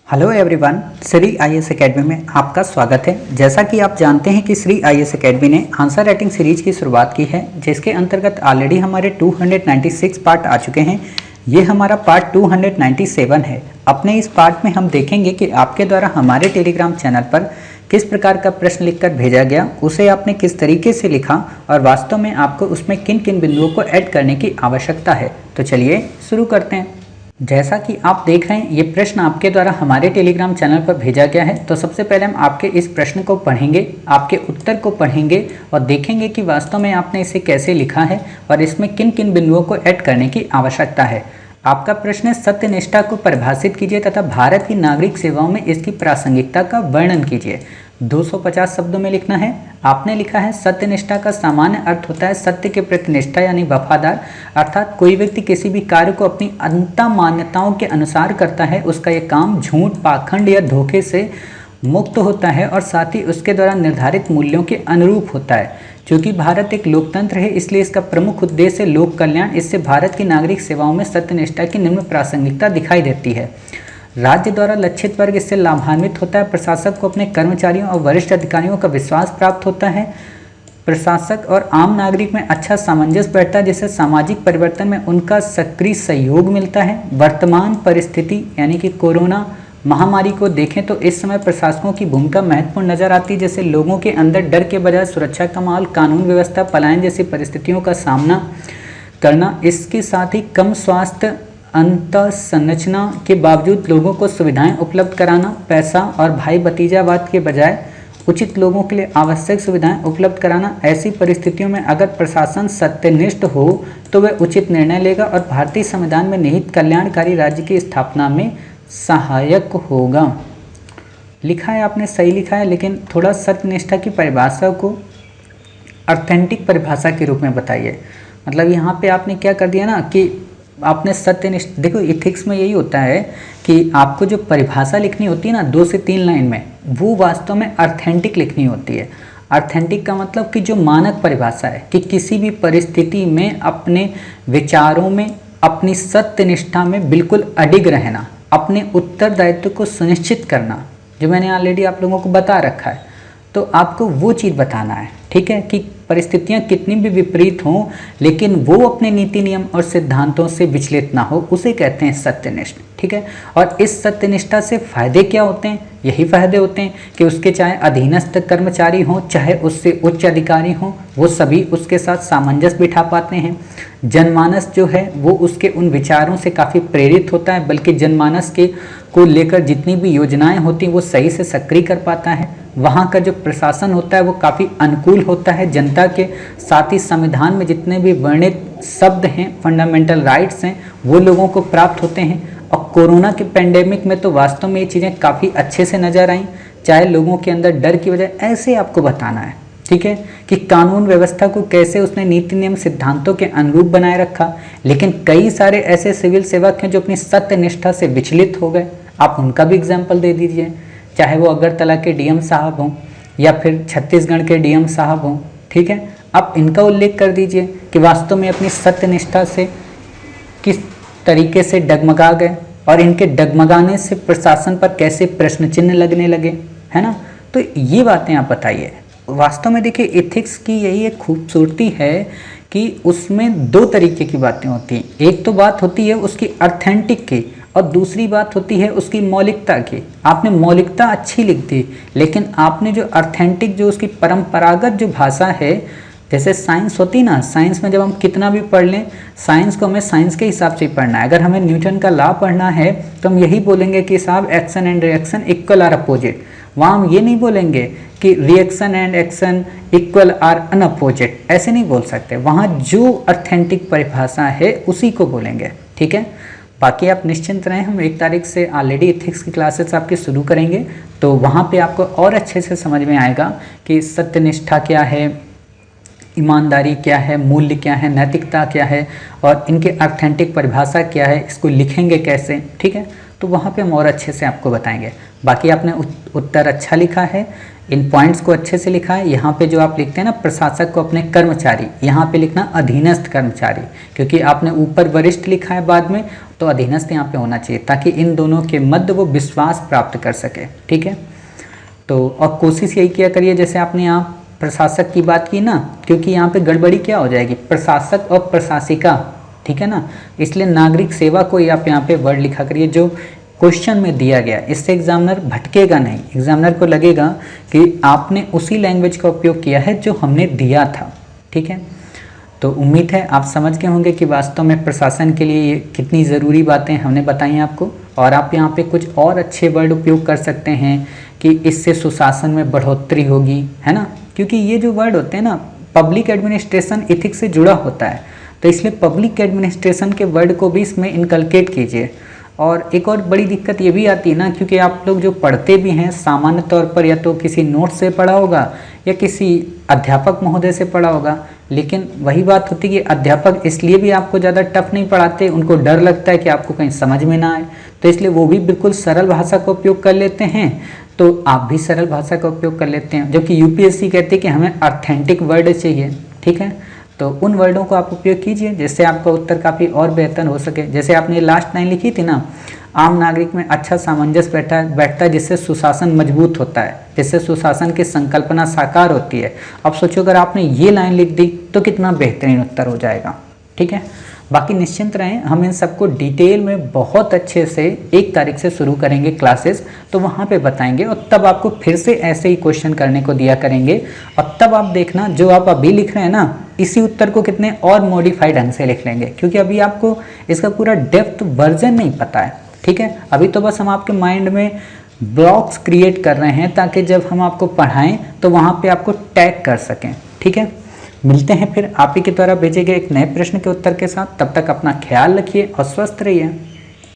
Hello everyone, Shri IAS academy में आपका स्वागत है। जैसा कि आप जानते हैं कि श्री आईएएस एकेडमी ने आंसर राइटिंग सीरीज की शुरुआत की है, जिसके अंतर्गत ऑलरेडी हमारे 296 पार्ट आ चुके हैं। ये हमारा पार्ट 297 है। अपने इस पार्ट में हम देखेंगे कि आपके द्वारा हमारे टेलीग्राम चैनल पर किस प्रकार का प्रश्न लिखकर भेजा गया, उसे आपने किस तरीके से लिखा और वास्तव में आपको उसमें किन किन बिंदुओं को ऐड करने की आवश्यकता है। तो चलिए शुरू करते हैं। जैसा कि आप देख रहे हैं, ये प्रश्न आपके द्वारा हमारे टेलीग्राम चैनल पर भेजा गया है। तो सबसे पहले हम आपके इस प्रश्न को पढ़ेंगे, आपके उत्तर को पढ़ेंगे और देखेंगे कि वास्तव में आपने इसे कैसे लिखा है और इसमें किन किन बिंदुओं को ऐड करने की आवश्यकता है। आपका प्रश्न है, सत्यनिष्ठा को परिभाषित कीजिए तथा भारत की नागरिक सेवाओं में इसकी प्रासंगिकता का वर्णन कीजिए। 250 शब्दों में लिखना है। आपने लिखा है, सत्यनिष्ठा का सामान्य अर्थ होता है सत्य के प्रति निष्ठा यानी वफादार। अर्थात कोई व्यक्ति किसी भी कार्य को अपनी अंतः मान्यताओं के अनुसार करता है, उसका यह काम झूठ, पाखंड या धोखे से मुक्त होता है और साथ ही उसके द्वारा निर्धारित मूल्यों के अनुरूप होता है। चूँकि भारत एक लोकतंत्र है, इसलिए इसका प्रमुख उद्देश्य लोक कल्याण। इससे भारत की नागरिक सेवाओं में सत्यनिष्ठा की निम्न प्रासंगिकता दिखाई देती है। राज्य द्वारा लक्षित वर्ग इससे लाभान्वित होता है। प्रशासक को अपने कर्मचारियों और वरिष्ठ अधिकारियों का विश्वास प्राप्त होता है। प्रशासक और आम नागरिक में अच्छा सामंजस्य बैठता है, जिससे सामाजिक परिवर्तन में उनका सक्रिय सहयोग मिलता है। वर्तमान परिस्थिति यानी कि कोरोना महामारी को देखें तो इस समय प्रशासकों की भूमिका महत्वपूर्ण नजर आती है। जैसे लोगों के अंदर डर के बजाय सुरक्षा का माहौल, कानून व्यवस्था, पलायन जैसी परिस्थितियों का सामना करना। इसके साथ ही कम स्वास्थ्य अंतः संरचना के बावजूद लोगों को सुविधाएं उपलब्ध कराना। पैसा और भाई भतीजावाद के बजाय उचित लोगों के लिए आवश्यक सुविधाएं उपलब्ध कराना। ऐसी परिस्थितियों में अगर प्रशासन सत्यनिष्ठ हो तो वह उचित निर्णय लेगा और भारतीय संविधान में निहित कल्याणकारी राज्य की स्थापना में सहायक होगा। लिखा है आपने, सही लिखा है, लेकिन थोड़ा सत्यनिष्ठा की परिभाषा को ऑथेंटिक परिभाषा के रूप में बताइए। मतलब यहाँ पे आपने क्या कर दिया ना कि आपने सत्यनिष्ठ, देखो इथिक्स में यही होता है कि आपको जो परिभाषा लिखनी होती है ना 2 से 3 लाइन में, वो वास्तव में ऑथेंटिक लिखनी होती है। ऑथेंटिक का मतलब कि जो मानक परिभाषा है कि किसी भी परिस्थिति में अपने विचारों में, अपनी सत्यनिष्ठा में बिल्कुल अडिग रहना, अपने उत्तरदायित्व को सुनिश्चित करना, जो मैंने ऑलरेडी आप लोगों को बता रखा है। तो आपको वो चीज़ बताना है, ठीक है, कि परिस्थितियां कितनी भी विपरीत हों लेकिन वो अपने नीति नियम और सिद्धांतों से विचलित ना हो, उसे कहते हैं सत्यनिष्ठ, ठीक है। और इस सत्यनिष्ठा से फायदे क्या होते हैं? यही फायदे होते हैं कि उसके चाहे अधीनस्थ कर्मचारी हों, चाहे उससे उच्च अधिकारी हों, वो सभी उसके साथ सामंजस्य बिठा पाते हैं। जनमानस जो है वो उसके उन विचारों से काफ़ी प्रेरित होता है, बल्कि जनमानस के को लेकर जितनी भी योजनाएं होती हैं वो सही से सक्रिय कर पाता है। वहाँ का जो प्रशासन होता है वो काफ़ी अनुकूल होता है जनता के। साथ ही संविधान में जितने भी वर्णित शब्द हैं, फंडामेंटल राइट्स हैं, वो लोगों को प्राप्त होते हैं। और कोरोना के पेंडेमिक में तो वास्तव में ये चीज़ें काफ़ी अच्छे से नजर आईं, चाहे लोगों के अंदर डर की वजह, ऐसे आपको बताना है, ठीक है, कि कानून व्यवस्था को कैसे उसने नीति नियम सिद्धांतों के अनुरूप बनाए रखा। लेकिन कई सारे ऐसे सिविल सेवक हैं जो अपनी सत्यनिष्ठा से विचलित हो गए। आप उनका भी एग्जाम्पल दे दीजिए, चाहे वो अगरतला के डीएम साहब हों या फिर छत्तीसगढ़ के डीएम साहब हों, ठीक है। आप इनका उल्लेख कर दीजिए कि वास्तव में अपनी सत्यनिष्ठा से किस तरीके से डगमगा गए और इनके डगमगाने से प्रशासन पर कैसे प्रश्न चिन्ह लगने लगे, है ना। तो ये बातें आप बताइए। वास्तव में देखिए, एथिक्स की यही एक खूबसूरती है कि उसमें 2 तरीके की बातें होती हैं। एक तो बात होती है उसकी ऑथेंटिक की और दूसरी बात होती है उसकी मौलिकता की। आपने मौलिकता अच्छी लिख दी, लेकिन आपने जो ऑथेंटिक, जो उसकी परंपरागत जो भाषा है, जैसे साइंस होती ना, साइंस में जब हम कितना भी पढ़ लें, साइंस को हमें साइंस के हिसाब से ही पढ़ना है। अगर हमें न्यूटन का लॉ पढ़ना है तो हम यही बोलेंगे कि साहब action and reaction equal are opposite. वहाँ हम ये नहीं बोलेंगे कि reaction and action equal are unopposite, ऐसे नहीं बोल सकते। वहाँ जो ऑथेंटिक परिभाषा है उसी को बोलेंगे, ठीक है। बाकी आप निश्चिंत रहें, हम 1 तारीख से ऑलरेडी एथिक्स की क्लासेस आपके शुरू करेंगे, तो वहाँ पे आपको और अच्छे से समझ में आएगा कि सत्यनिष्ठा क्या है, ईमानदारी क्या है, मूल्य क्या है, नैतिकता क्या है और इनके ऑथेंटिक परिभाषा क्या है, इसको लिखेंगे कैसे, ठीक है। तो वहाँ पे हम और अच्छे से आपको बताएंगे। बाकी आपने उत्तर अच्छा लिखा है, इन पॉइंट्स को अच्छे से लिखा है। यहाँ पे जो आप लिखते हैं ना प्रशासक को अपने कर्मचारी, यहाँ पे लिखना अधीनस्थ कर्मचारी, क्योंकि आपने ऊपर वरिष्ठ लिखा है बाद में, तो अधीनस्थ यहाँ पे होना चाहिए ताकि इन दोनों के मध्य वो विश्वास प्राप्त कर सके। ठीक है, तो और कोशिश यही किया करिए, जैसे आपने यहाँ प्रशासक की बात की ना, क्योंकि यहाँ पे गड़बड़ी क्या हो जाएगी, प्रशासक और प्रशासिका, ठीक है ना, इसलिए नागरिक सेवा को आप यहाँ पे वर्ड लिखा करिए जो क्वेश्चन में दिया गया। इससे एग्जामिनर भटकेगा नहीं, एग्जामिनर को लगेगा कि आपने उसी लैंग्वेज का उपयोग किया है जो हमने दिया था। ठीक है, तो उम्मीद है आप समझ गए होंगे कि वास्तव में प्रशासन के लिए ये कितनी ज़रूरी बातें हमने बताई आपको। और आप यहाँ पे कुछ और अच्छे वर्ड उपयोग कर सकते हैं कि इससे सुशासन में बढ़ोतरी होगी, है ना, क्योंकि ये जो वर्ड होते हैं ना पब्लिक एडमिनिस्ट्रेशन इथिक्स से जुड़ा होता है, तो इसलिए पब्लिक एडमिनिस्ट्रेशन के वर्ड को भी इसमें इनकलकेट कीजिए। और एक और बड़ी दिक्कत ये भी आती है ना, क्योंकि आप लोग जो पढ़ते भी हैं सामान्य तौर पर या तो किसी नोट से पढ़ा होगा या किसी अध्यापक महोदय से पढ़ा होगा, लेकिन वही बात होती है कि अध्यापक इसलिए भी आपको ज़्यादा टफ नहीं पढ़ाते, उनको डर लगता है कि आपको कहीं समझ में ना आए, तो इसलिए वो भी बिल्कुल सरल भाषा का उपयोग कर लेते हैं, तो आप भी सरल भाषा का उपयोग कर लेते हैं। जबकि यूपीएससी कहती है कि हमें ऑथेंटिक वर्ड चाहिए। ठीक है, तो उन वर्डों को आप उपयोग कीजिए जिससे आपका उत्तर काफ़ी और बेहतर हो सके। जैसे आपने लास्ट लाइन लिखी थी ना, आम नागरिक में अच्छा सामंजस्य बैठता है जिससे सुशासन मजबूत होता है, जिससे सुशासन की संकल्पना साकार होती है। अब सोचो अगर आपने ये लाइन लिख दी तो कितना बेहतरीन उत्तर हो जाएगा। ठीक है, बाकी निश्चिंत रहें, हम इन सबको डिटेल में बहुत अच्छे से 1 तारीख से शुरू करेंगे क्लासेस, तो वहाँ पे बताएंगे और तब आपको फिर से ऐसे ही क्वेश्चन करने को दिया करेंगे। और तब आप देखना जो आप अभी लिख रहे हैं ना, इसी उत्तर को कितने और मॉडिफाइड ढंग से लिख लेंगे, क्योंकि अभी आपको इसका पूरा डेप्थ वर्जन नहीं पता है। ठीक है, अभी तो बस हम आपके माइंड में ब्लॉक्स क्रिएट कर रहे हैं ताकि जब हम आपको पढ़ाएं तो वहाँ पे आपको टैग कर सकें। ठीक है, मिलते हैं फिर आप ही के द्वारा भेजे गए एक नए प्रश्न के उत्तर के साथ। तब तक अपना ख्याल रखिए और स्वस्थ रहिए।